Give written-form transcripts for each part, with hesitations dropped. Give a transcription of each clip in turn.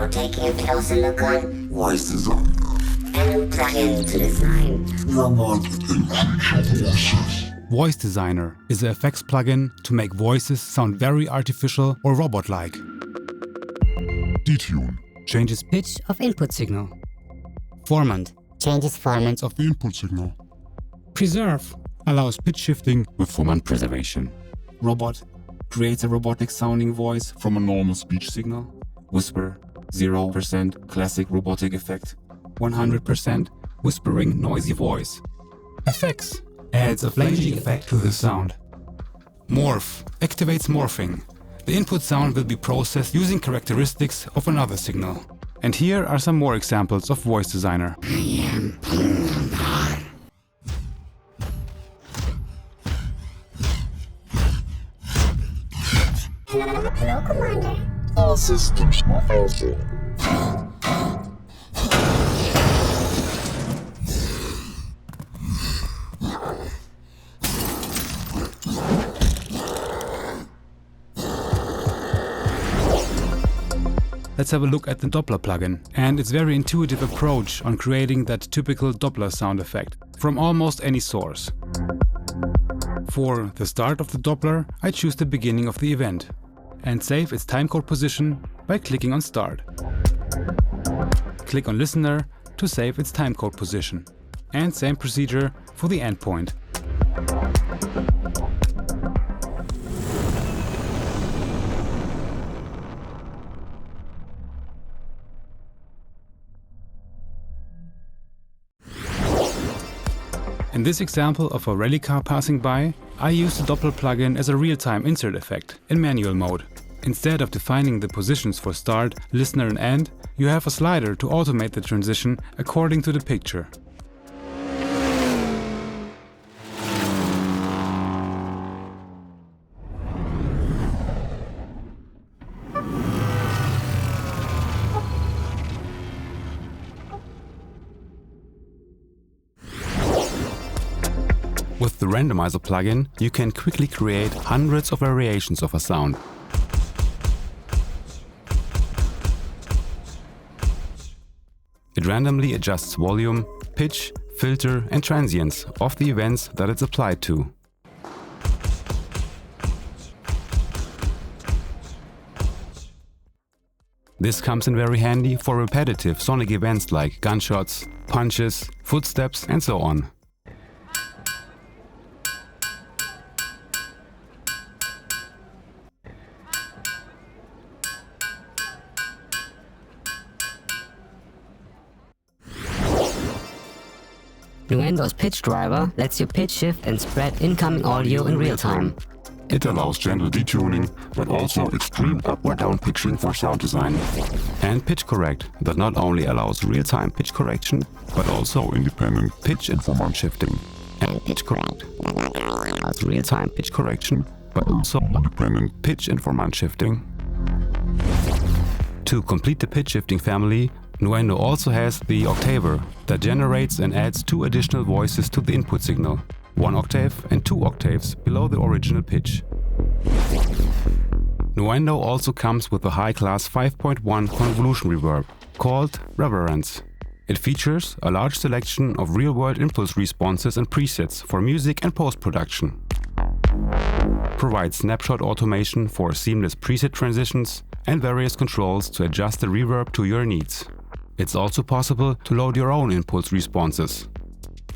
Now taking a closer look on Voice Designer, a new plugin to design robot and creature voices. Voice Designer is an effects plugin to make voices sound very artificial or robot-like. Detune changes pitch of input signal. Formant changes formant of the input signal. Preserve allows pitch shifting with formant preservation. Robot creates a robotic sounding voice from a normal speech signal. Whisper 0% classic robotic effect. 100% whispering noisy voice. Effects adds a flanging effect to the sound. Morph activates morphing. The input sound will be processed using characteristics of another signal. And here are some more examples of Voice Designer. Hello, Commander. All systems malfunction. Let's have a look at the Doppler plugin and its very intuitive approach on creating that typical Doppler sound effect from almost any source. For the start of the Doppler, I choose the beginning of the event and save its timecode position by clicking on Start. Click on Listener to save its timecode position, and same procedure for the endpoint. In this example of a rally car passing by, I use the Doppler plugin as a real-time insert effect in manual mode. Instead of defining the positions for start, listener and end, you have a slider to automate the transition according to the picture. With the Randomizer plugin, you can quickly create hundreds of variations of a sound. It randomly adjusts volume, pitch, filter and transients of the events that it's applied to. This comes in very handy for repetitive sonic events like gunshots, punches, footsteps and so on. Nuendo's pitch driver lets you pitch shift and spread incoming audio in real time. It allows gentle detuning, but also extreme up or down pitching for sound design. And PitchCorrect that not only allows real-time pitch correction, but also Independent pitch informant shifting. And PitchCorrect that not only allows real-time pitch correction, but also independent pitch informant shifting. To complete the pitch shifting family, Nuendo also has the Octaver that generates and adds 2 additional voices to the input signal, 1 octave and 2 octaves below the original pitch. Nuendo also comes with a high-class 5.1 convolution reverb called REVerence. It features a large selection of real-world impulse responses and presets for music and post-production. Provides snapshot automation for seamless preset transitions and various controls to adjust the reverb to your needs. It's also possible to load your own impulse responses.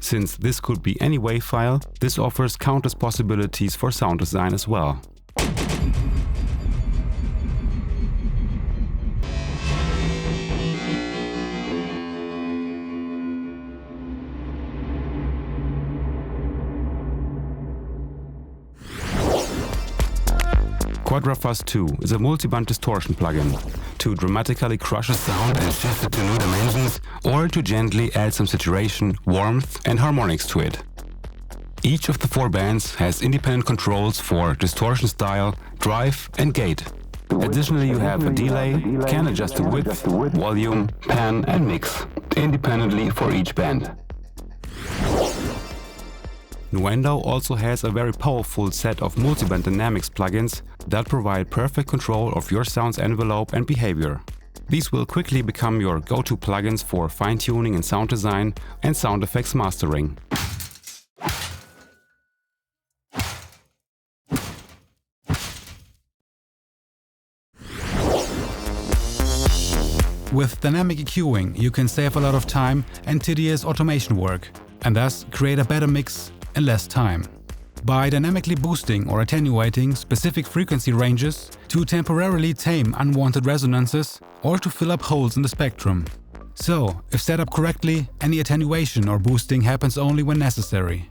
Since this could be any WAV file, this offers countless possibilities for sound design as well. Quadrafuzz V2 is a multiband distortion plugin to dramatically crush a sound and shift it to new dimensions, or to gently add some saturation, warmth and harmonics to it. Each of the 4 bands has independent controls for distortion style, drive and gate. Additionally, you have a delay, can adjust the width, volume, pan and mix, independently for each band. Nuendo also has a very powerful set of multiband dynamics plugins that provide perfect control of your sound's envelope and behavior. These will quickly become your go-to plugins for fine-tuning and sound design and sound effects mastering. With dynamic EQing, you can save a lot of time and tedious automation work, and thus create a better mix in less time. By dynamically boosting or attenuating specific frequency ranges to temporarily tame unwanted resonances or to fill up holes in the spectrum. So, if set up correctly, any attenuation or boosting happens only when necessary.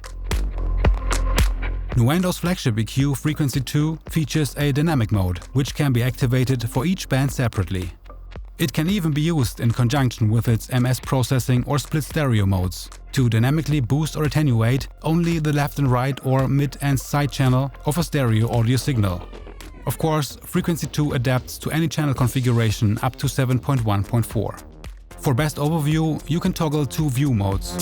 Nuendo's flagship EQ Frequency 2 features a dynamic mode, which can be activated for each band separately. It can even be used in conjunction with its MS processing or split stereo modes to dynamically boost or attenuate only the left and right or mid and side channel of a stereo audio signal. Of course, Frequency 2 adapts to any channel configuration up to 7.1.4. For best overview, you can toggle two view modes.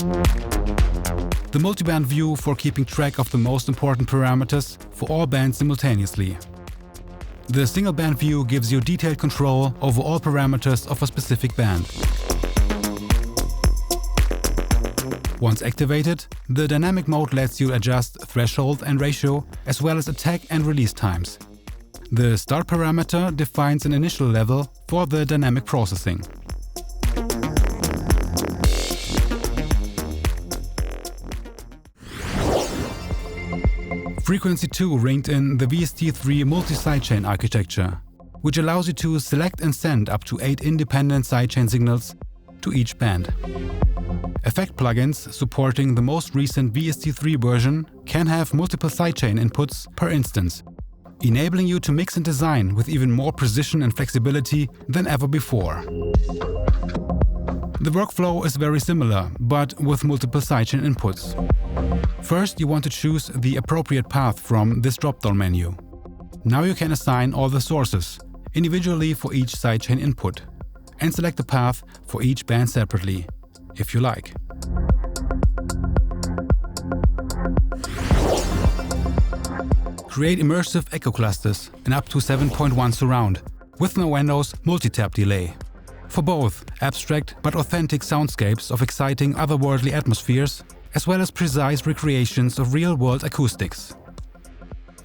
The multiband view for keeping track of the most important parameters for all bands simultaneously. The single band view gives you detailed control over all parameters of a specific band. Once activated, the dynamic mode lets you adjust threshold and ratio as well as attack and release times. The start parameter defines an initial level for the dynamic processing. Frequency 2 ringed in the VST3 multi-sidechain architecture, which allows you to select and send up to 8 independent sidechain signals to each band. Effect plugins supporting the most recent VST3 version can have multiple sidechain inputs per instance, enabling you to mix and design with even more precision and flexibility than ever before. The workflow is very similar, but with multiple sidechain inputs. First, you want to choose the appropriate path from this drop-down menu. Now you can assign all the sources, individually for each sidechain input, and select the path for each band separately, if you like. Create immersive echo clusters in up to 7.1 surround with Nuendo's Multitap Delay. For both abstract but authentic soundscapes of exciting otherworldly atmospheres, as well as precise recreations of real-world acoustics.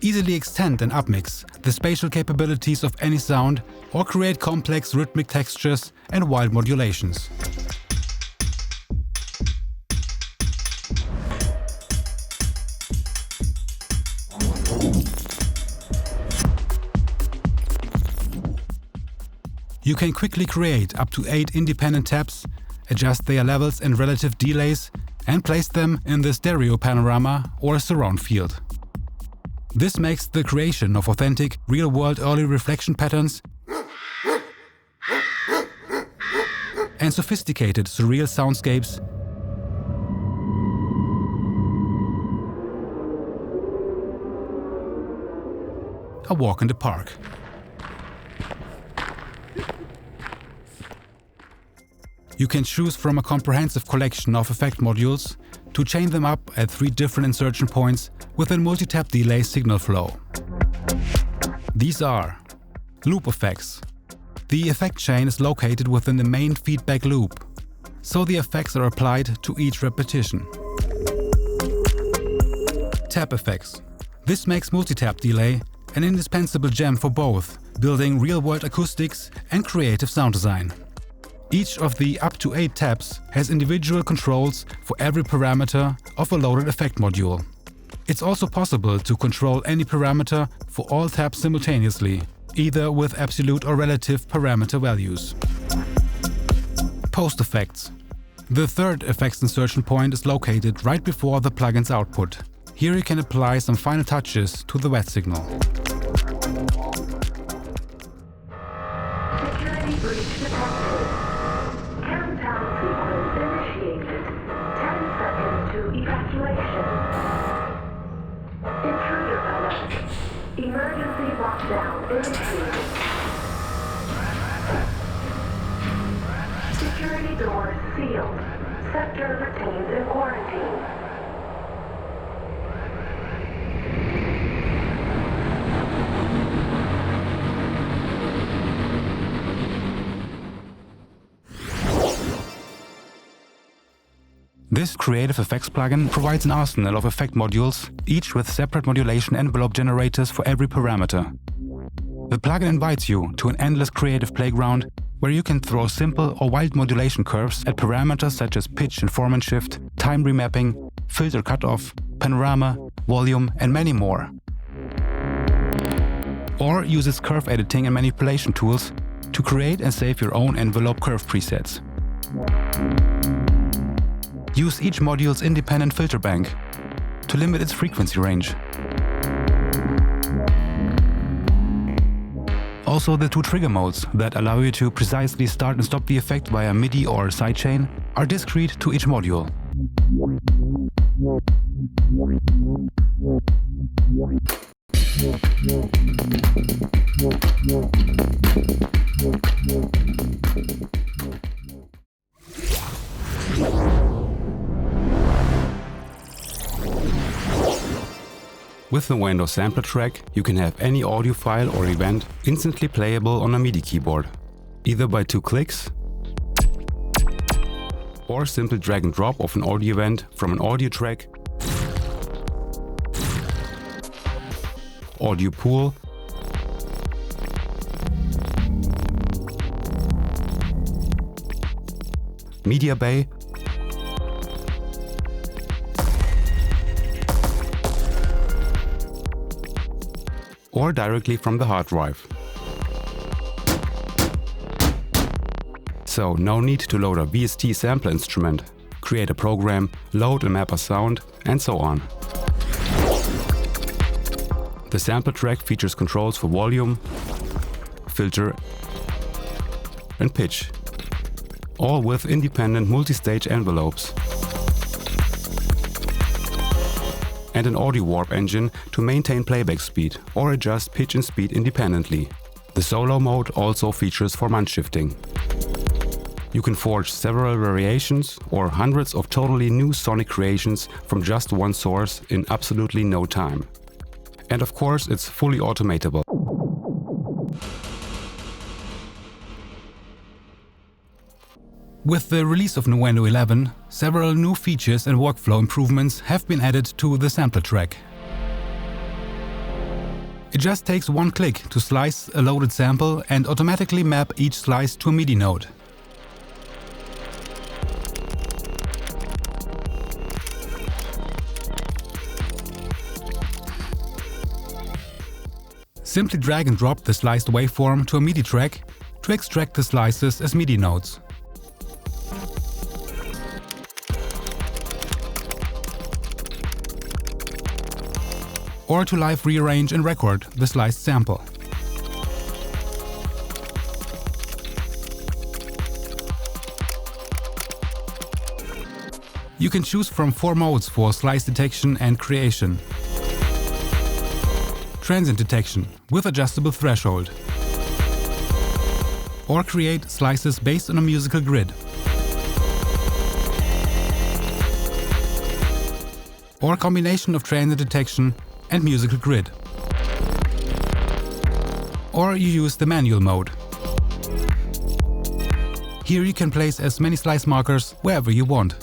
Easily extend and upmix the spatial capabilities of any sound or create complex rhythmic textures and wild modulations. You can quickly create up to 8 independent taps, adjust their levels and relative delays, and place them in the stereo panorama or surround field. This makes the creation of authentic, real-world early reflection patterns and sophisticated, surreal soundscapes a walk in the park. You can choose from a comprehensive collection of effect modules to chain them up at 3 different insertion points within multitap delay signal flow. These are loop effects. The effect chain is located within the main feedback loop, so the effects are applied to each repetition. Tap effects. This makes multitap delay an indispensable gem for both building real-world acoustics and creative sound design. Each of the up to 8 taps has individual controls for every parameter of a loaded effect module. It's also possible to control any parameter for all taps simultaneously, either with absolute or relative parameter values. Post effects. The third effects insertion point is located right before the plugin's output. Here you can apply some final touches to the wet signal. Security breach detected. Countdown sequence initiated. 10 seconds to evacuation. Intruder alert. Emergency lockdown initiated. Security doors sealed. Sector retained in quarantine. This Creative Effects plugin provides an arsenal of effect modules, each with separate modulation envelope generators for every parameter. The plugin invites you to an endless creative playground where you can throw simple or wild modulation curves at parameters such as pitch and formant shift, time remapping, filter cutoff, panorama, volume, and many more. Or use its curve editing and manipulation tools to create and save your own envelope curve presets. Use each module's independent filter bank to limit its frequency range. Also, the two trigger modes that allow you to precisely start and stop the effect via MIDI or sidechain are discrete to each module. With the Nuendo sampler track, you can have any audio file or event instantly playable on a MIDI keyboard, either by 2 clicks or simple drag and drop of an audio event from an audio track, audio pool, media bay, or directly from the hard drive. So no need to load a VST sampler instrument, create a program, load and map a sound, and so on. The sampler track features controls for volume, filter, and pitch, all with independent multi-stage envelopes, and an AudioWarp engine to maintain playback speed or adjust pitch and speed independently. The solo mode also features formant shifting. You can forge several variations or hundreds of totally new sonic creations from just one source in absolutely no time. And of course, it's fully automatable. With the release of Nuendo 11, several new features and workflow improvements have been added to the sampler track. It just takes one click to slice a loaded sample and automatically map each slice to a MIDI node. Simply drag and drop the sliced waveform to a MIDI track to extract the slices as MIDI nodes. Or to live rearrange and record the sliced sample. You can choose from 4 modes for slice detection and creation. Transient detection with adjustable threshold. Or create slices based on a musical grid. Or a combination of transient detection and musical grid. Or you use the manual mode. Here you can place as many slice markers wherever you want.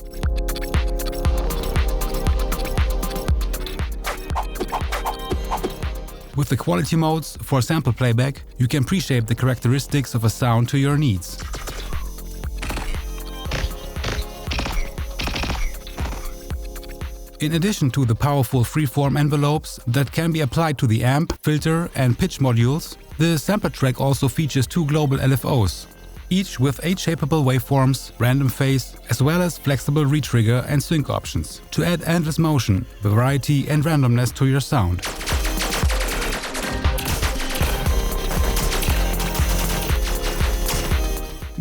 With the quality modes for sample playback, you can pre-shape the characteristics of a sound to your needs. In addition to the powerful freeform envelopes that can be applied to the amp, filter and pitch modules, the sampler track also features 2 global LFOs, each with 8 shapeable waveforms, random phase, as well as flexible retrigger and sync options to add endless motion, variety and randomness to your sound.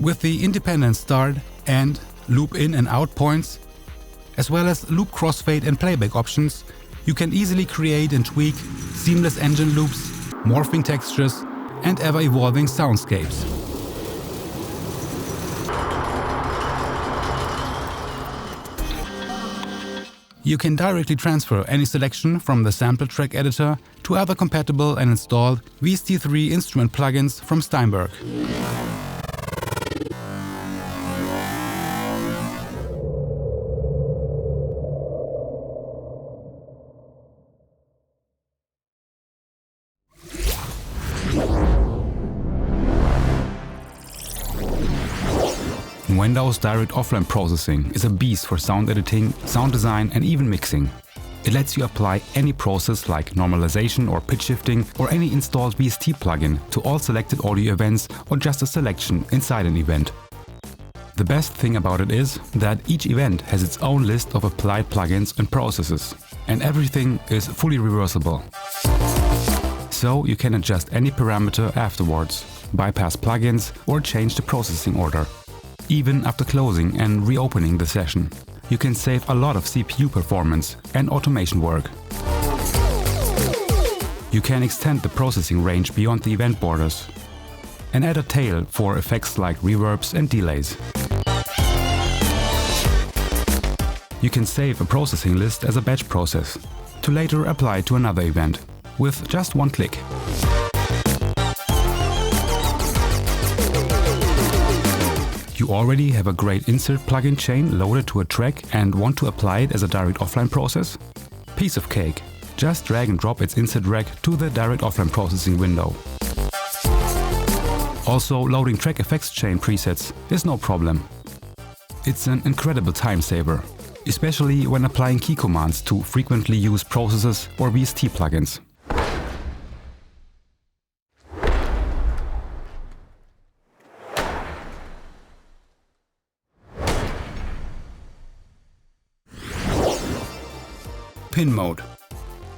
With the independent start and loop in and out points, as well as loop crossfade and playback options, you can easily create and tweak seamless engine loops, morphing textures, and ever-evolving soundscapes. You can directly transfer any selection from the sampler track editor to other compatible and installed VST3 instrument plugins from Steinberg. Nuendo's direct offline processing is a beast for sound editing, sound design and even mixing. It lets you apply any process like normalization or pitch shifting or any installed VST plugin to all selected audio events or just a selection inside an event. The best thing about it is that each event has its own list of applied plugins and processes, and everything is fully reversible. So you can adjust any parameter afterwards, bypass plugins or change the processing order. Even after closing and reopening the session, you can save a lot of CPU performance and automation work. You can extend the processing range beyond the event borders and add a tail for effects like reverbs and delays. You can save a processing list as a batch process to later apply to another event with just one click. You already have a great insert plugin chain loaded to a track and want to apply it as a direct offline process? Piece of cake. Just drag and drop its insert rack to the direct offline processing window. Also, loading track effects chain presets is no problem. It's an incredible time saver, especially when applying key commands to frequently used processes or VST plugins. Pin mode.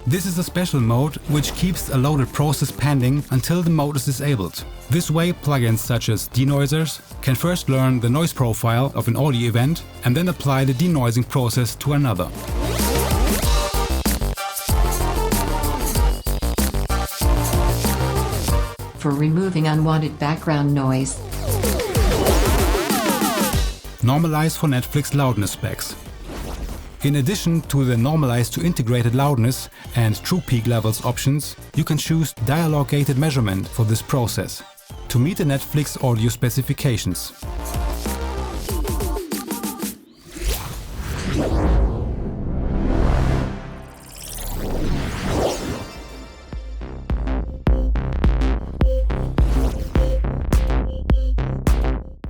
This is a special mode which keeps a loaded process pending until the mode is disabled. This way, plugins such as denoisers can first learn the noise profile of an audio event and then apply the denoising process to another. For removing unwanted background noise. Normalize for Netflix loudness specs. In addition to the normalize to integrated loudness and true peak levels options, you can choose dialogue-gated measurement for this process to meet the Netflix audio specifications.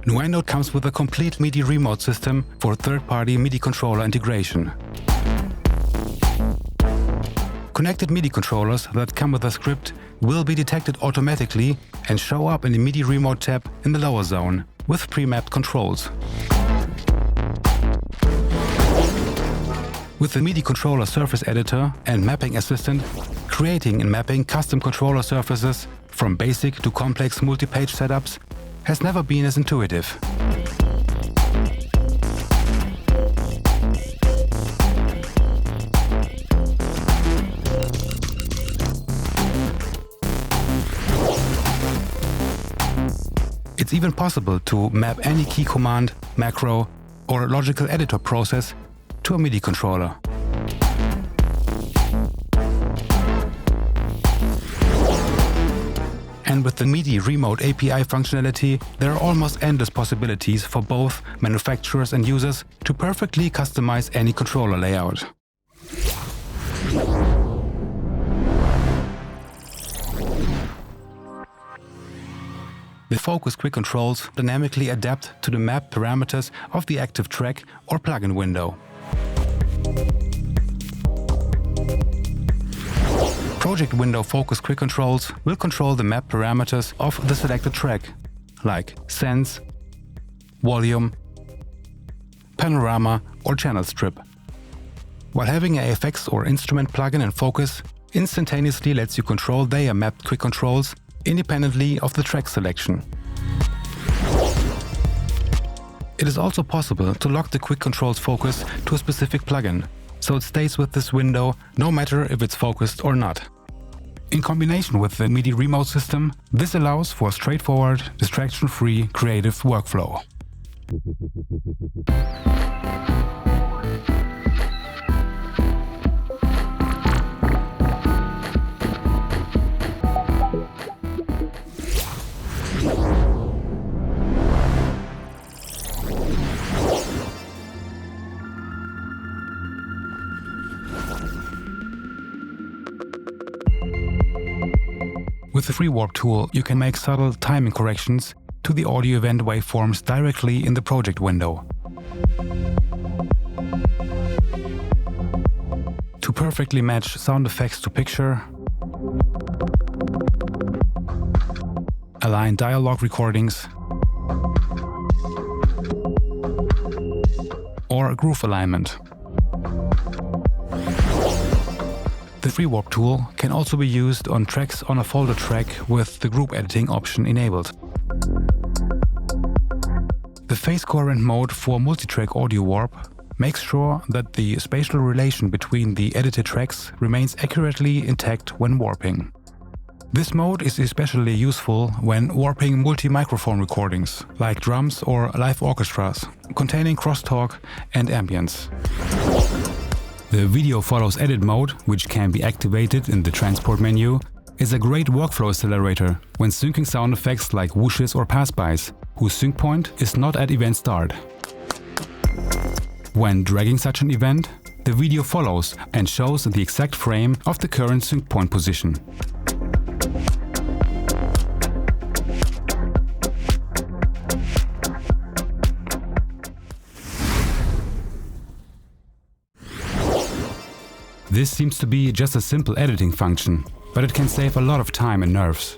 Nuendo comes with a complete MIDI remote system for third-party MIDI controller integration. Connected MIDI controllers that come with a script will be detected automatically and show up in the MIDI remote tab in the lower zone with pre-mapped controls. With the MIDI controller surface editor and mapping assistant, creating and mapping custom controller surfaces from basic to complex multi-page setups has never been as intuitive. It's even possible to map any key command, macro, or logical editor process to a MIDI controller. And with the MIDI Remote API functionality, there are almost endless possibilities for both manufacturers and users to perfectly customize any controller layout. The Focus Quick Controls dynamically adapt to the map parameters of the active track or plugin window. Project window Focus Quick Controls will control the map parameters of the selected track, like sense, volume, panorama or channel strip. While having a FX or instrument plugin in Focus instantaneously lets you control their mapped quick controls independently of the track selection. It is also possible to lock the quick controls focus to a specific plugin, so it stays with this window no matter if it's focused or not. In combination with the MIDI remote system, this allows for a straightforward, distraction-free creative workflow. With the REVerence tool, you can make subtle timing corrections to the audio event waveforms directly in the project window. To perfectly match sound effects to picture, align dialogue recordings, or groove alignment. The REVerence tool can also be used on tracks on a folder track with the group editing option enabled. The Phase-Coherent mode for Multitrack AudioWarp makes sure that the spatial relation between the edited tracks remains accurately intact when warping. This mode is especially useful when warping multi-microphone recordings, like drums or live orchestras, containing crosstalk and ambience. The Video Follows Edit mode, which can be activated in the transport menu, is a great workflow accelerator when syncing sound effects like whooshes or passbys, whose sync point is not at event start. When dragging such an event, the video follows and shows the exact frame of the current sync point position. This seems to be just a simple editing function, but it can save a lot of time and nerves.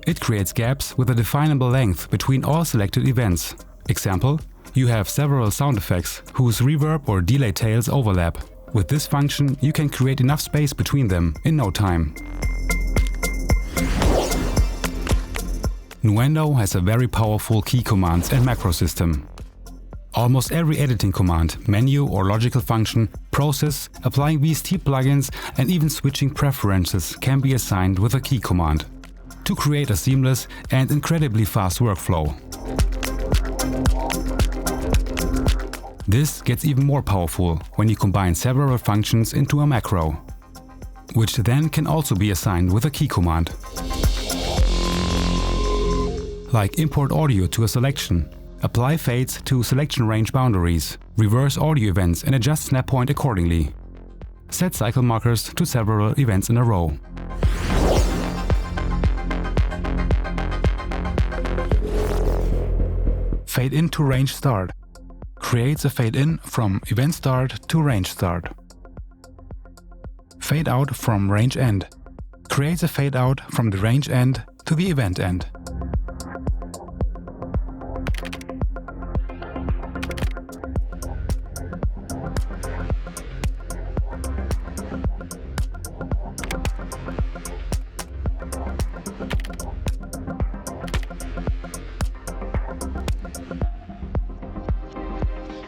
It creates gaps with a definable length between all selected events. Example, you have several sound effects whose reverb or delay tails overlap. With this function, you can create enough space between them in no time. Nuendo has a very powerful key commands and macro system. Almost every editing command, menu or logical function, process, applying VST plugins and even switching preferences can be assigned with a key command to create a seamless and incredibly fast workflow. This gets even more powerful when you combine several functions into a macro, which then can also be assigned with a key command. Like import audio to a selection, apply fades to selection range boundaries, reverse audio events and adjust snap point accordingly. Set cycle markers to several events in a row. Fade in to range start. Creates a fade in from event start to range start. Fade out from range end. Creates a fade out from the range end to the event end.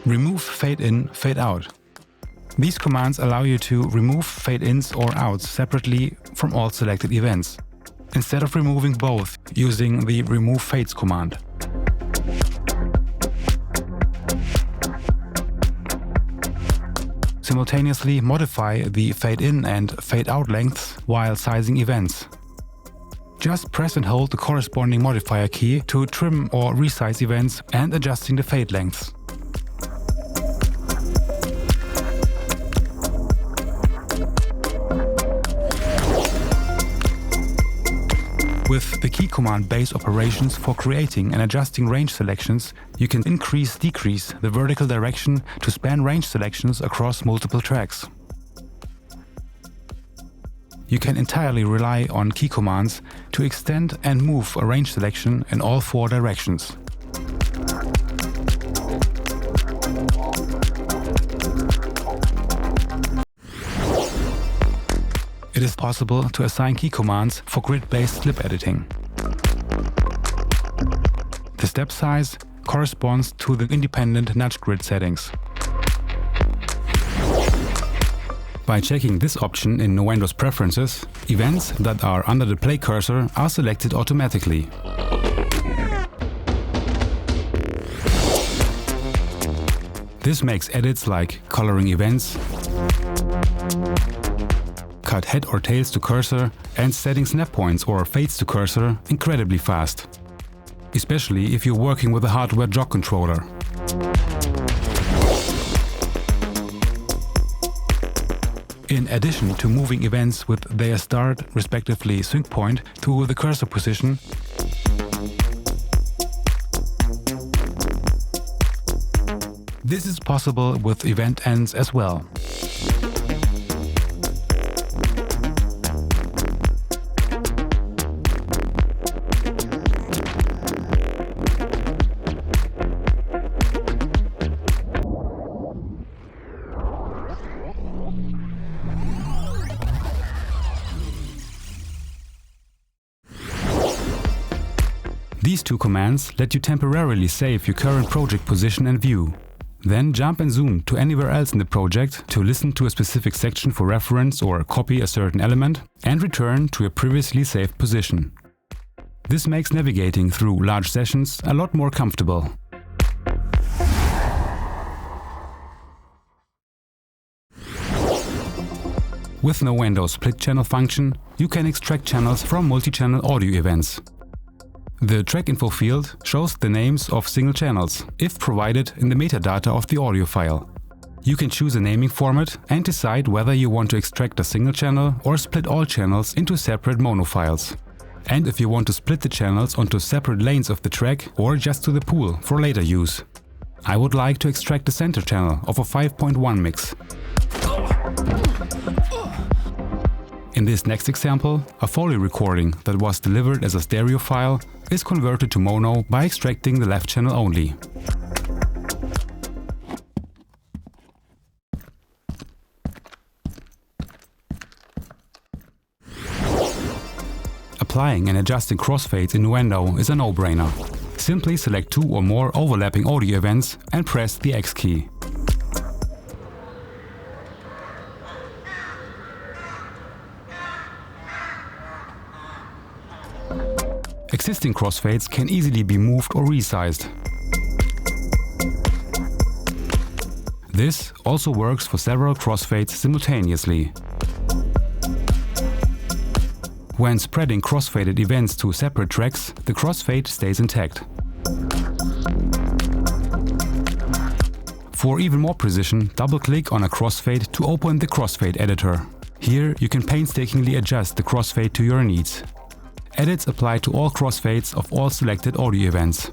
Remove fade in, fade out. These commands allow you to remove fade-ins or outs separately from all selected events, instead of removing both using the remove fades command. Simultaneously modify the fade-in and fade-out lengths while sizing events. Just press and hold the corresponding modifier key to trim or resize events and adjusting the fade lengths. With the key command base operations for creating and adjusting range selections, you can increase-decrease the vertical direction to span range selections across multiple tracks. You can entirely rely on key commands to extend and move a range selection in all 4 directions. It is possible to assign key commands for grid-based slip editing. The step size corresponds to the independent nudge grid settings. By checking this option in Nuendo's preferences, events that are under the play cursor are selected automatically. This makes edits like coloring events, cut head or tails to cursor, and setting snap points or fades to cursor incredibly fast, especially if you're working with a hardware jog controller. In addition to moving events with their start, respectively sync point, to the cursor position, This is possible with event ends as well. These two commands let you temporarily save your current project position and view. Then jump and zoom to anywhere else in the project to listen to a specific section for reference or copy a certain element, and return to your previously saved position. This makes navigating through large sessions a lot more comfortable. With Nuendo's split channel function, you can extract channels from multi-channel audio events. The track info field shows the names of single channels, if provided in the metadata of the audio file. You can choose a naming format and decide whether you want to extract a single channel or split all channels into separate mono files. And if you want to split the channels onto separate lanes of the track or just to the pool for later use. I would like to extract the center channel of a 5.1 mix. In this next example, a Foley recording that was delivered as a stereo file is converted to mono by extracting the left channel only. Applying and adjusting crossfades in Nuendo is a no-brainer. Simply select two or more overlapping audio events and press the X key. Existing crossfades can easily be moved or resized. This also works for several crossfades simultaneously. When spreading crossfaded events to separate tracks, the crossfade stays intact. For even more precision, double-click on a crossfade to open the Crossfade Editor. Here you can painstakingly adjust the crossfade to your needs. Edits apply to all crossfades of all selected audio events.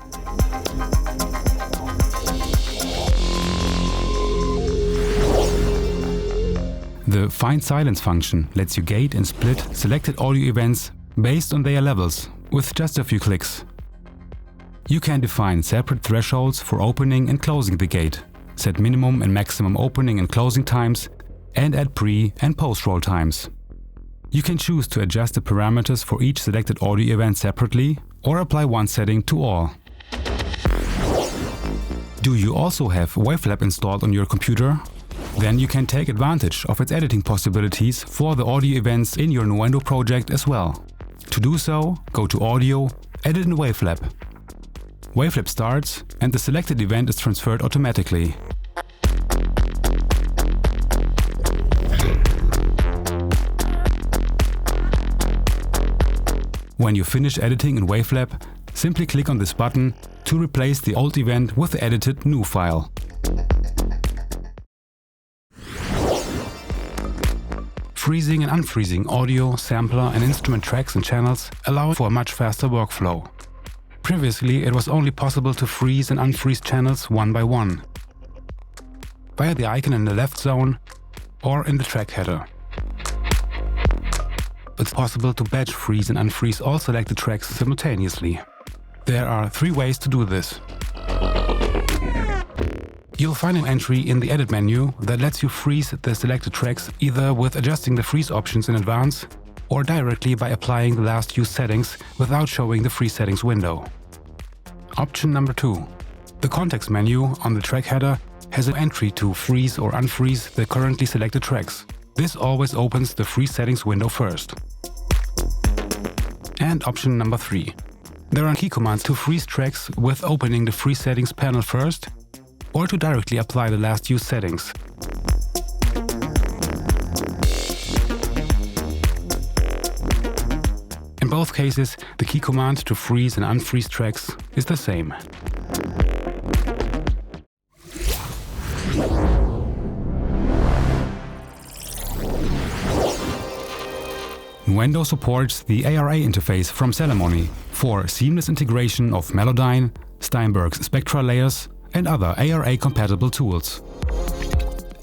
The Find Silence function lets you gate and split selected audio events based on their levels with just a few clicks. You can define separate thresholds for opening and closing the gate, set minimum and maximum opening and closing times, and add pre- and post-roll times. You can choose to adjust the parameters for each selected audio event separately or apply one setting to all. Do you also have Wavelab installed on your computer? Then you can take advantage of its editing possibilities for the audio events in your Nuendo project as well. To do so, go to Audio, Edit in Wavelab. Wavelab starts and the selected event is transferred automatically. When you finish editing in Wavelab, simply click on this button to replace the old event with the edited new file. Freezing and unfreezing audio, sampler and instrument tracks and channels allow for a much faster workflow. Previously, it was only possible to freeze and unfreeze channels one by one, via the icon in the left zone or in the track header. It's possible to batch freeze and unfreeze all selected tracks simultaneously. There are three ways to do this. You'll find an entry in the Edit menu that lets you freeze the selected tracks either with adjusting the freeze options in advance or directly by applying the last used settings without showing the freeze settings window. Option number 2. The context menu on the track header has an entry to freeze or unfreeze the currently selected tracks. This always opens the freeze settings window first. And option number 3. There are key commands to freeze tracks with opening the freeze settings panel first, or to directly apply the last used settings. In both cases, the key command to freeze and unfreeze tracks is the same. Nuendo supports the ARA interface from Ceremony for seamless integration of Melodyne, Steinberg's spectra layers, and other ARA-compatible tools.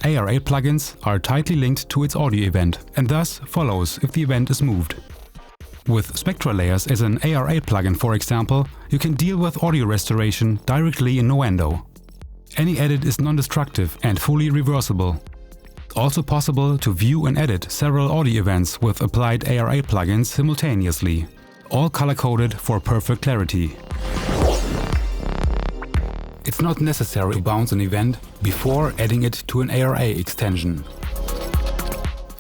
ARA plugins are tightly linked to its audio event and thus follows if the event is moved. With spectral layers as an ARA plugin, for example, you can deal with audio restoration directly in Nuendo. Any edit is non-destructive and fully reversible. It's also possible to view and edit several audio events with applied ARA plugins simultaneously, all color-coded for perfect clarity. It's not necessary to bounce an event before adding it to an ARA extension.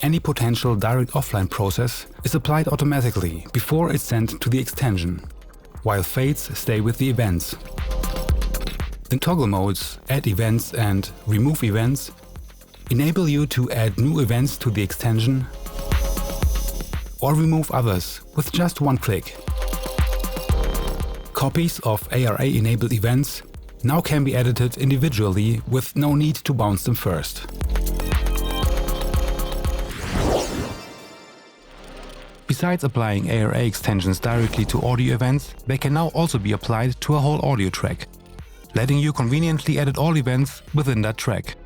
Any potential direct offline process is applied automatically before it's sent to the extension, while fades stay with the events. The toggle modes Add Events and Remove Events enable you to add new events to the extension or remove others with just one click. Copies of ARA-enabled events now can be edited individually with no need to bounce them first. Besides applying ARA extensions directly to audio events, they can now also be applied to a whole audio track, letting you conveniently edit all events within that track.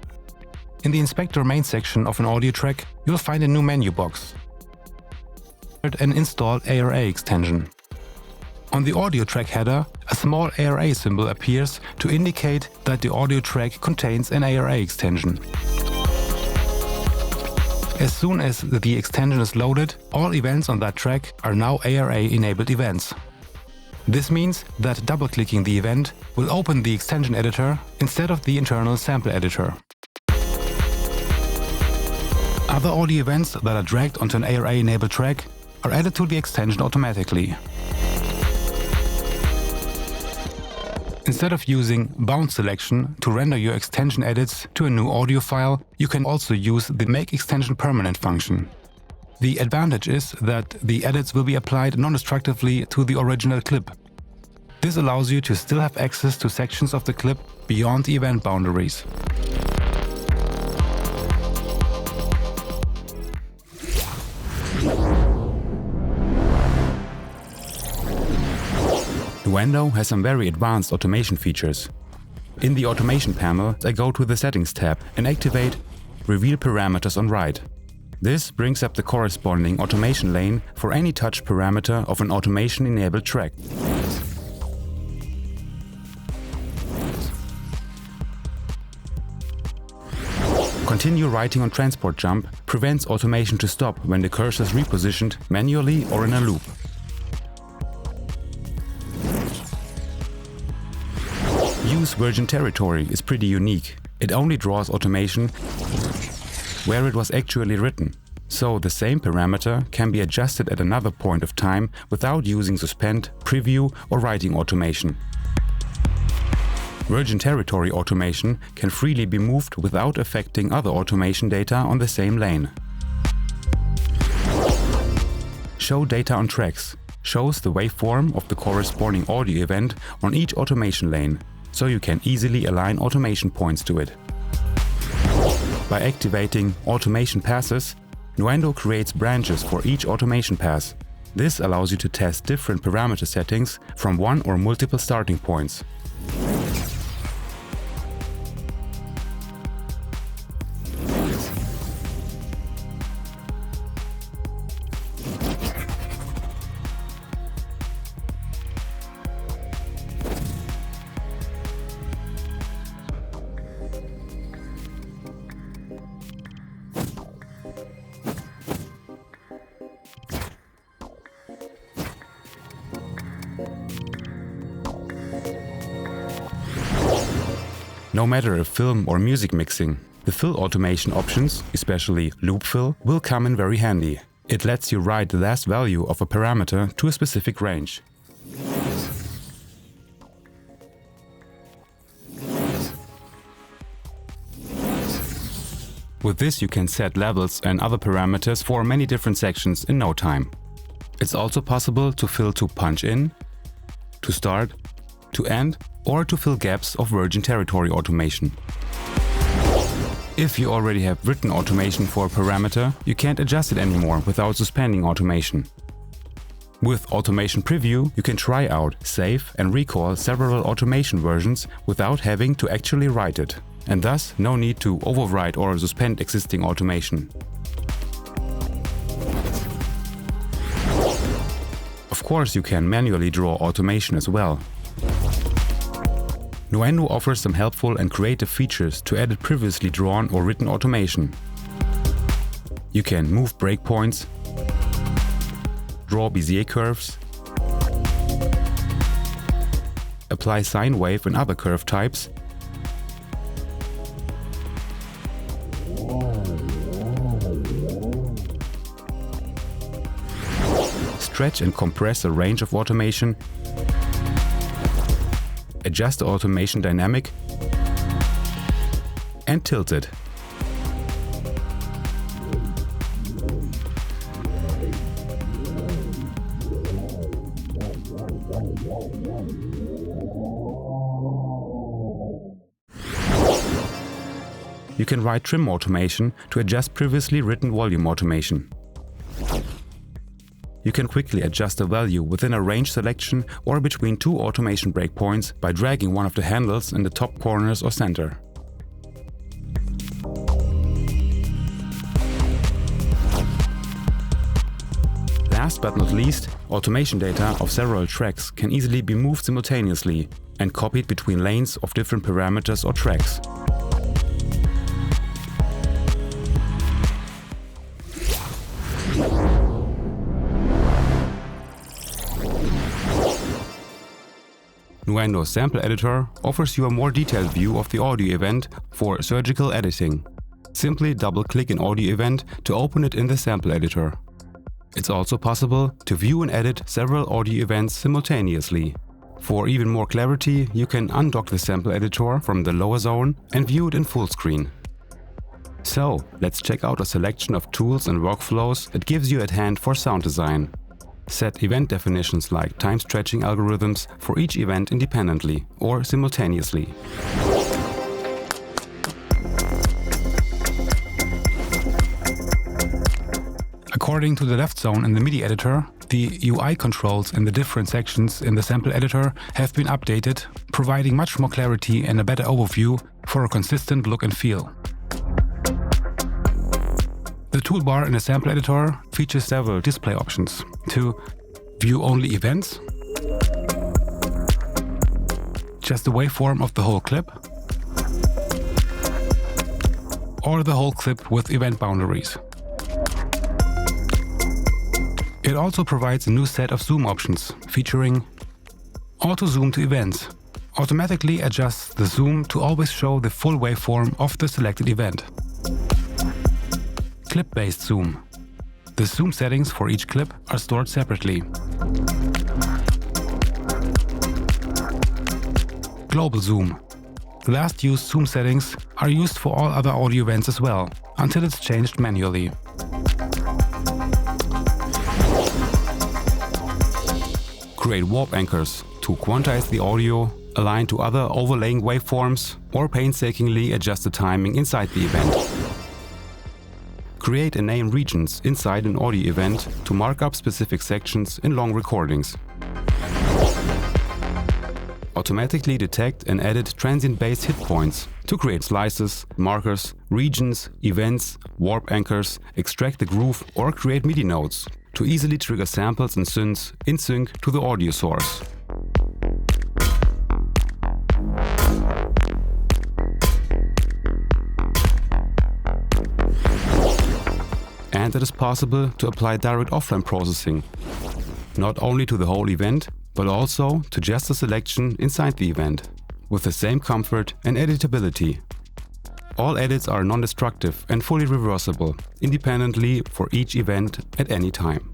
In the Inspector main section of an audio track, you'll find a new menu box. An installed ARA extension. On the audio track header, a small ARA symbol appears to indicate that the audio track contains an ARA extension. As soon as the extension is loaded, all events on that track are now ARA-enabled events. This means that double-clicking the event will open the extension editor instead of the internal sample editor. Other audio events that are dragged onto an ARA-enabled track are added to the extension automatically. Instead of using bounce selection to render your extension edits to a new audio file, you can also use the Make Extension Permanent function. The advantage is that the edits will be applied non-destructively to the original clip. This allows you to still have access to sections of the clip beyond the event boundaries. Nuendo has some very advanced automation features. In the Automation panel, I go to the Settings tab and activate Reveal Parameters on Write. This brings up the corresponding automation lane for any touch parameter of an automation-enabled track. Continue writing on transport jump prevents automation to stop when the cursor is repositioned manually or in a loop. Use virgin territory is pretty unique. It only draws automation where it was actually written. So the same parameter can be adjusted at another point of time without using suspend, preview or writing automation. Virgin territory automation can freely be moved without affecting other automation data on the same lane. Show data on tracks shows the waveform of the corresponding audio event on each automation lane, so you can easily align automation points to it. By activating automation passes, Nuendo creates branches for each automation pass. This allows you to test different parameter settings from one or multiple starting points. No matter if film or music mixing, the fill automation options, especially loop fill, will come in very handy. It lets you write the last value of a parameter to a specific range. With this you can set levels and other parameters for many different sections in no time. It's also possible to fill to punch in, to start, to end, or to fill gaps of virgin territory automation. If you already have written automation for a parameter, you can't adjust it anymore without suspending automation. With Automation Preview, you can try out, save and recall several automation versions without having to actually write it, and thus no need to overwrite or suspend existing automation. Of course, you can manually draw automation as well. Nuendo offers some helpful and creative features to edit previously drawn or written automation. You can move breakpoints, draw Bezier curves, apply sine wave and other curve types, stretch and compress a range of automation, adjust the automation dynamic, and tilt it. You can write trim automation to adjust previously written volume automation. You can quickly adjust a value within a range selection or between two automation breakpoints by dragging one of the handles in the top corners or center. Last but not least, automation data of several tracks can easily be moved simultaneously and copied between lanes of different parameters or tracks. Nuendo's Sample Editor offers you a more detailed view of the audio event for surgical editing. Simply double-click an audio event to open it in the Sample Editor. It's also possible to view and edit several audio events simultaneously. For even more clarity, you can undock the Sample Editor from the lower zone and view it in full screen. So, let's check out a selection of tools and workflows it gives you at hand for sound design. Set event definitions like time stretching algorithms for each event independently or simultaneously. According to the left zone in the MIDI editor, the UI controls in the different sections in the sample editor have been updated, providing much more clarity and a better overview for a consistent look and feel. The toolbar in the sample editor features several display options to view only events, just the waveform of the whole clip, or the whole clip with event boundaries. It also provides a new set of zoom options featuring auto zoom to events. Automatically adjusts the zoom to always show the full waveform of the selected event. Clip-based zoom. The zoom settings for each clip are stored separately. Global zoom. The last used zoom settings are used for all other audio events as well, until it's changed manually. Create warp anchors to quantize the audio, align to other overlaying waveforms, or painstakingly adjust the timing inside the event. Create and name regions inside an audio event to mark up specific sections in long recordings. Automatically detect and edit transient-based hit points to create slices, markers, regions, events, warp anchors, extract the groove, or create MIDI notes to easily trigger samples and synths in sync to the audio source. And it is possible to apply direct offline processing, not only to the whole event, but also to just a selection inside the event, with the same comfort and editability. All edits are non-destructive and fully reversible, independently for each event at any time.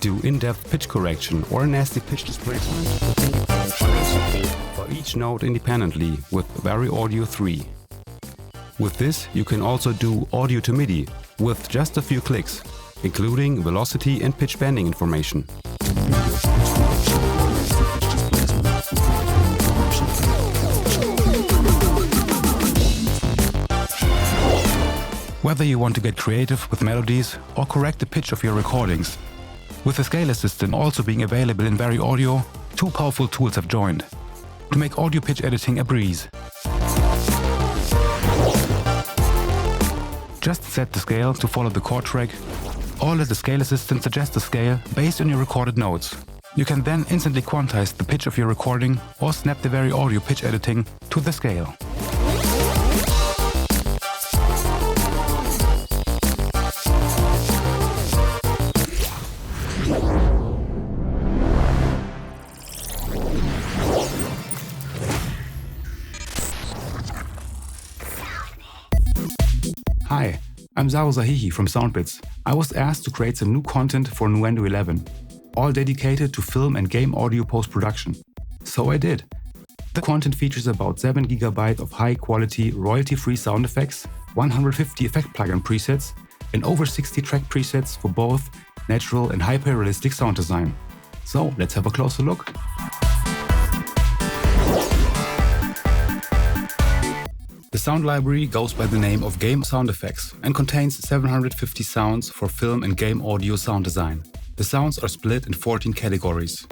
Do in-depth pitch correction or a nasty pitch displacement for each note independently with VariAudio 3. With this, you can also do audio to MIDI with just a few clicks, including velocity and pitch bending information. whether you want to get creative with melodies or correct the pitch of your recordings. With the Scale Assistant also being available in VariAudio, two powerful tools have joined to make audio pitch editing a breeze. Just set the scale to follow the chord track, or let the Scale Assistant suggest a scale based on your recorded notes. You can then instantly quantize the pitch of your recording or snap the VariAudio pitch editing to the scale. Hi, I'm Saro Sahihi from Soundbits. I was asked to create some new content for Nuendo 11, all dedicated to film and game audio post-production. So I did. The content features about 7 GB of high-quality, royalty-free sound effects, 150 effect plugin presets, and over 60 track presets for both natural and hyper-realistic sound design. So let's have a closer look. The sound library goes by the name of Game Sound Effects and contains 750 sounds for film and game audio sound design. The sounds are split in 14 categories.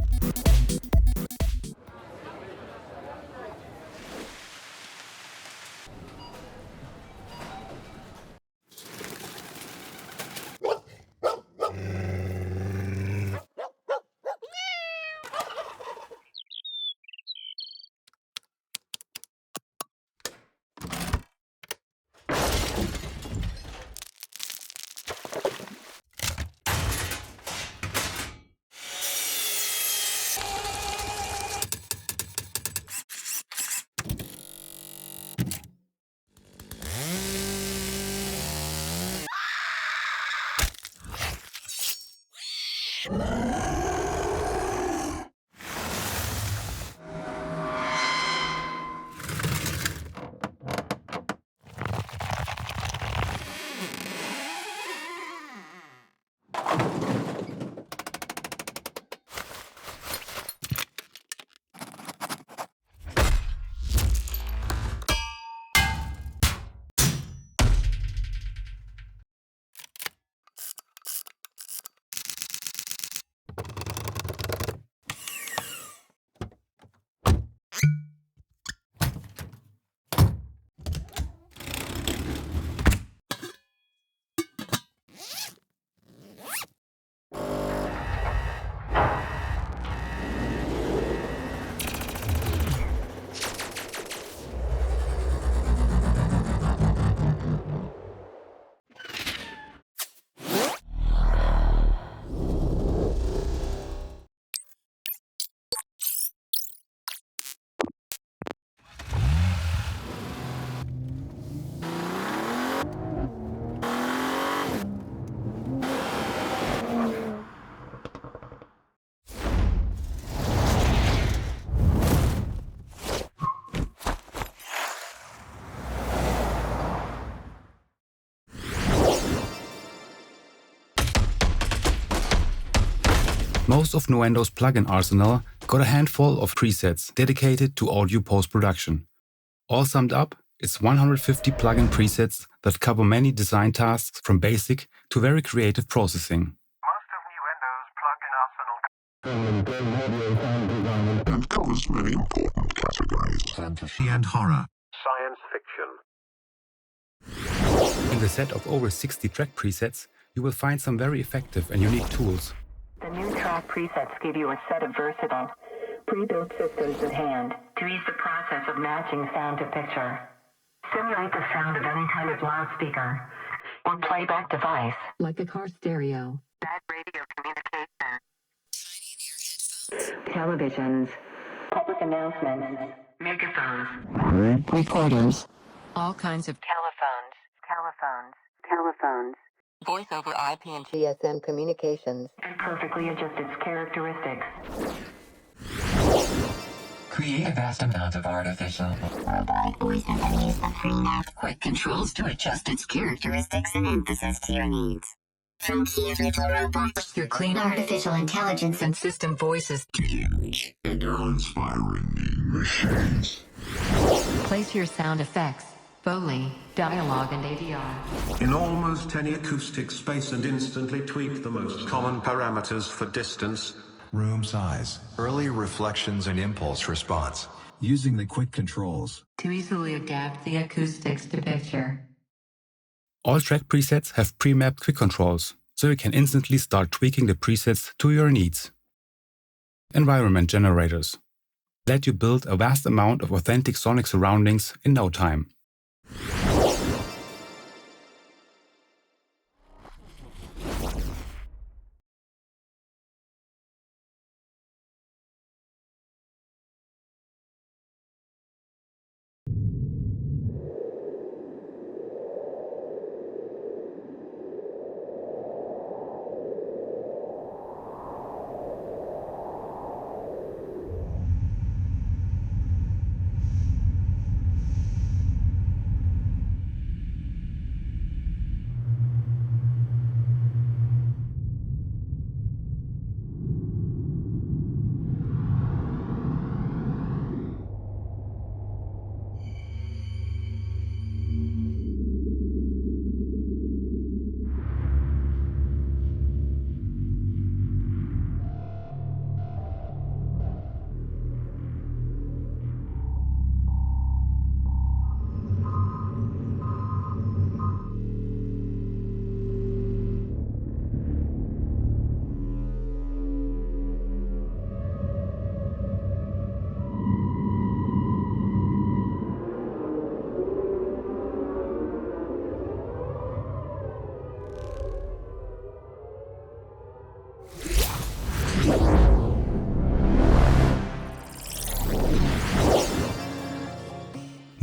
Most of Nuendo's plugin arsenal got a handful of presets dedicated to audio post-production. All summed up, it's 150 plugin presets that cover many design tasks from basic to very creative processing. Most of Nuendo's plugin arsenal and covers many important categories: fantasy and horror, science fiction. In the set of over 60 track presets, you will find some very effective and unique tools. The new track presets give you a set of versatile, pre-built systems at hand to ease the process of matching sound to picture. Simulate the sound of any kind of loudspeaker or playback device, like a car stereo, bad radio communication, televisions, public announcements, megaphones, recorders, all kinds of telephones, voice over IP and GSM communications, and perfectly adjust its characteristics. Create a vast amount of artificial robotic voice interface and free quick controls to adjust its characteristics and emphasis to your needs. From cute little robots through clean artificial intelligence and system voices to huge and awe-inspiring new machines. Place your sound effects Foley, dialogue and ADR. In almost any acoustic space and instantly tweak the most common parameters for distance, room size, early reflections and impulse response. Using the quick controls to easily adapt the acoustics to picture. All track presets have pre-mapped quick controls, so you can instantly start tweaking the presets to your needs. Environment generators let you build a vast amount of authentic sonic surroundings in no time.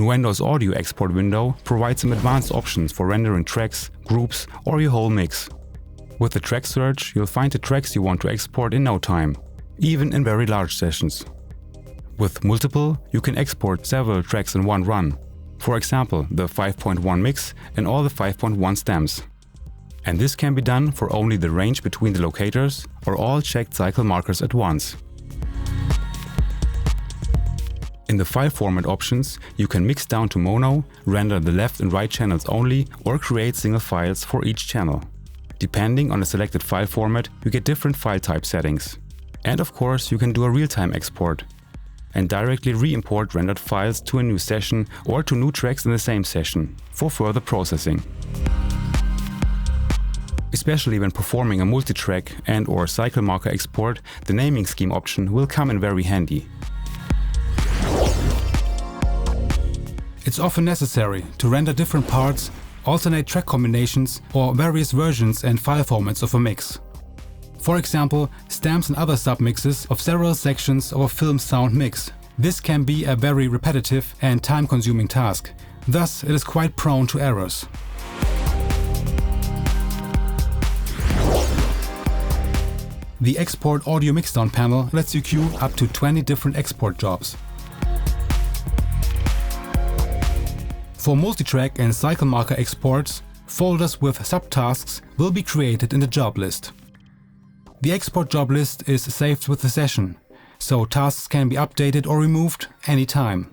Nuendo's audio export window provides some advanced options for rendering tracks, groups, or your whole mix. With the track search, you'll find the tracks you want to export in no time, even in very large sessions. With Multiple, you can export several tracks in one run, for example the 5.1 mix and all the 5.1 stems. And this can be done for only the range between the locators or all checked cycle markers at once. In the file format options, you can mix down to mono, render the left and right channels only, or create single files for each channel. Depending on the selected file format, you get different file type settings. And of course, you can do a real-time export and directly re-import rendered files to a new session or to new tracks in the same session for further processing. Especially when performing a multitrack and/or cycle marker export, the naming scheme option will come in very handy. It's often necessary to render different parts, alternate track combinations, or various versions and file formats of a mix. For example, stems and other submixes of several sections of a film sound mix. This can be a very repetitive and time-consuming task, thus it is quite prone to errors. The Export Audio Mixdown panel lets you queue up to 20 different export jobs. For multitrack and cycle marker exports, folders with subtasks will be created in the job list. The export job list is saved with the session, so tasks can be updated or removed anytime.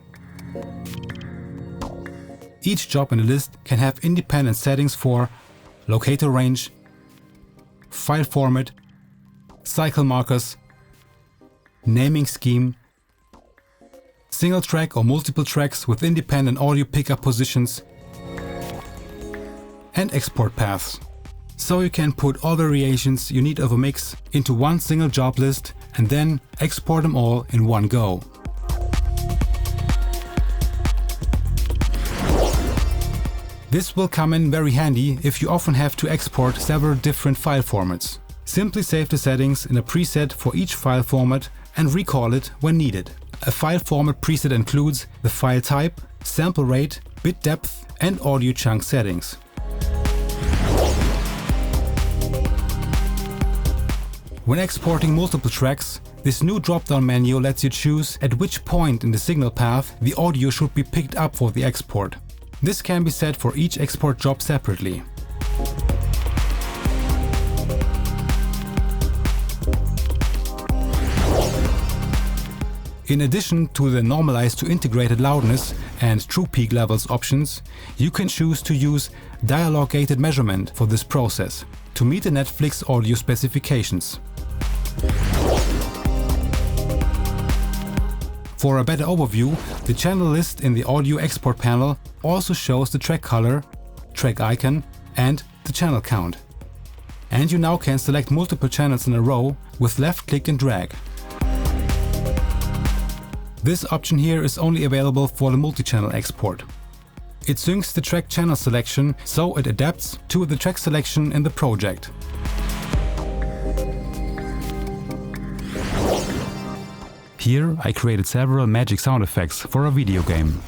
Each job in the list can have independent settings for locator range, file format, cycle markers, naming scheme, single track or multiple tracks with independent audio pickup positions, and export paths. So you can put all variations you need of a mix into one single job list and then export them all in one go. This will come in very handy if you often have to export several different file formats. Simply save the settings in a preset for each file format and recall it when needed. A file format preset includes the file type, sample rate, bit depth, and audio chunk settings. When exporting multiple tracks, this new drop-down menu lets you choose at which point in the signal path the audio should be picked up for the export. This can be set for each export job separately. In addition to the normalized to integrated loudness, and True Peak Levels options, you can choose to use dialogue-gated measurement for this process to meet the Netflix audio specifications. For a better overview, the channel list in the audio export panel also shows the track color, track icon, and the channel count. And you now can select multiple channels in a row with left click and drag. This option here is only available for the multi-channel export. It syncs the track channel selection so it adapts to the track selection in the project. Here I created several magic sound effects for a video game.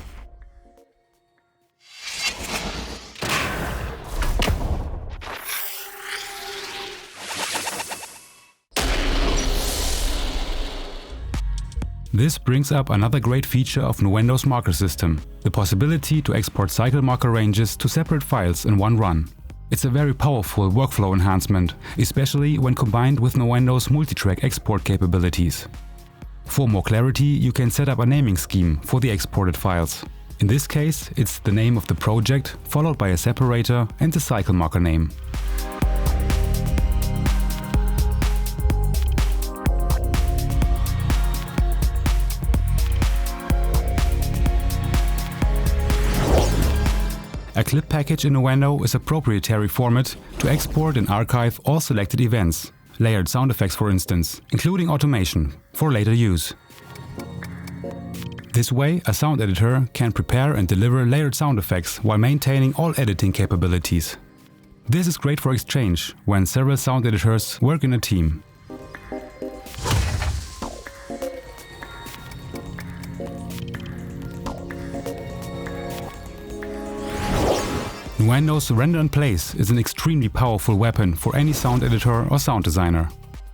This brings up another great feature of Nuendo's marker system, the possibility to export cycle marker ranges to separate files in one run. It's a very powerful workflow enhancement, especially when combined with Nuendo's multitrack export capabilities. For more clarity, you can set up a naming scheme for the exported files. In this case, it's the name of the project, followed by a separator and the cycle marker name. A clip package in Nuendo is a proprietary format to export and archive all selected events, layered sound effects for instance, including automation, for later use. This way, a sound editor can prepare and deliver layered sound effects while maintaining all editing capabilities. This is great for exchange when several sound editors work in a team. Nuendo's Render in Place is an extremely powerful weapon for any sound editor or sound designer.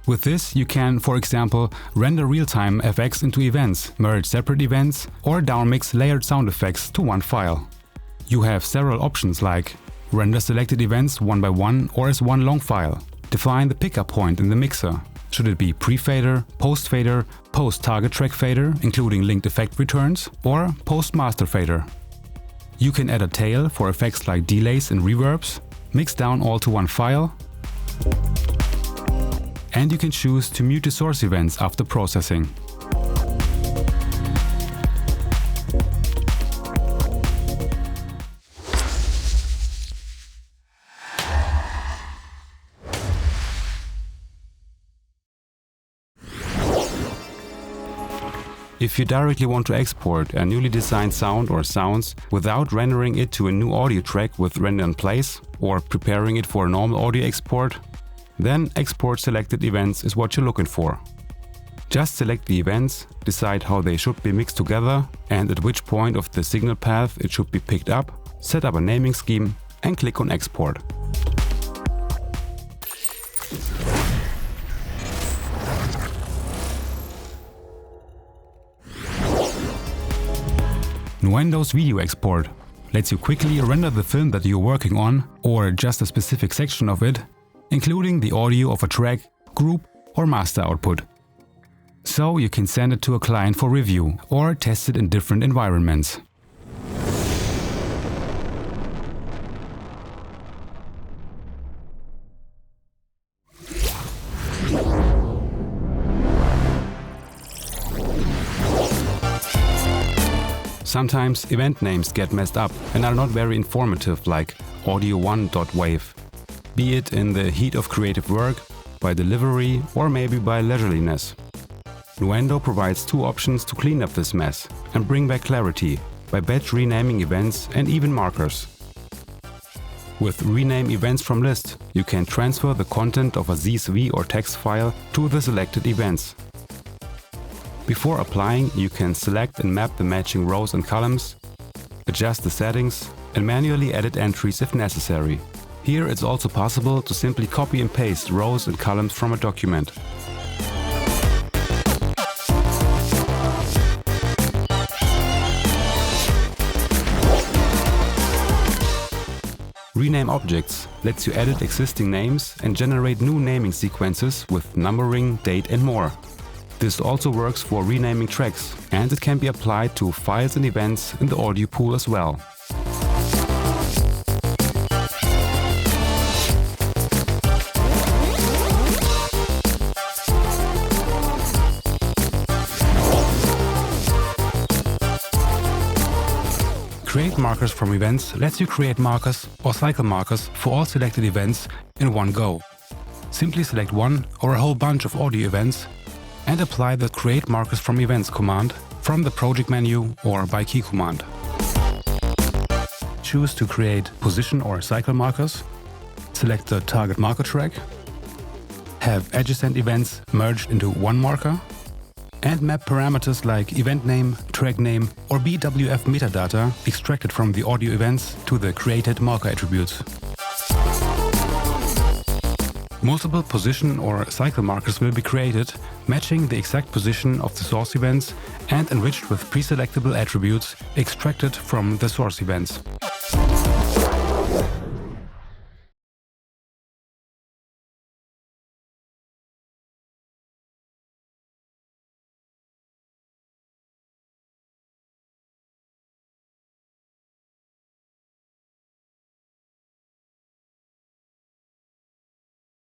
With this, you can, for example, render real-time FX into events, merge separate events, or downmix layered sound effects to one file. You have several options like render selected events one by one or as one long file. Define the pickup point in the mixer. Should it be pre-fader, post-fader, post-target track fader, including linked effect returns, or post-master fader? You can add a tail for effects like delays and reverbs, mix down all to one file, and you can choose to mute the source events after processing. If you directly want to export a newly designed sound or sounds without rendering it to a new audio track with Render in Place or preparing it for a normal audio export, then Export Selected Events is what you're looking for. Just select the events, decide how they should be mixed together and at which point of the signal path it should be picked up, set up a naming scheme and click on Export. Nuendo's video export lets you quickly render the film that you're working on or just a specific section of it, including the audio of a track, group or master output. So you can send it to a client for review or test it in different environments. Sometimes event names get messed up and are not very informative, like audio1.wave, be it in the heat of creative work, by delivery or maybe by leisureliness. Nuendo provides two options to clean up this mess and bring back clarity by batch renaming events and even markers. With Rename Events from List, you can transfer the content of a CSV or text file to the selected events. Before applying, you can select and map the matching rows and columns, adjust the settings, and manually edit entries if necessary. Here it's also possible to simply copy and paste rows and columns from a document. Rename Objects lets you edit existing names and generate new naming sequences with numbering, date and more. This also works for renaming tracks, and it can be applied to files and events in the audio pool as well. Create markers from events lets you create markers or cycle markers for all selected events in one go. Simply select one or a whole bunch of audio events and apply the Create Markers from Events command from the project menu or by key command. Choose to create position or cycle markers, select the target marker track, have adjacent events merged into one marker, and map parameters like event name, track name or BWF metadata extracted from the audio events to the created marker attributes. Multiple position or cycle markers will be created, matching the exact position of the source events and enriched with pre-selectable attributes extracted from the source events.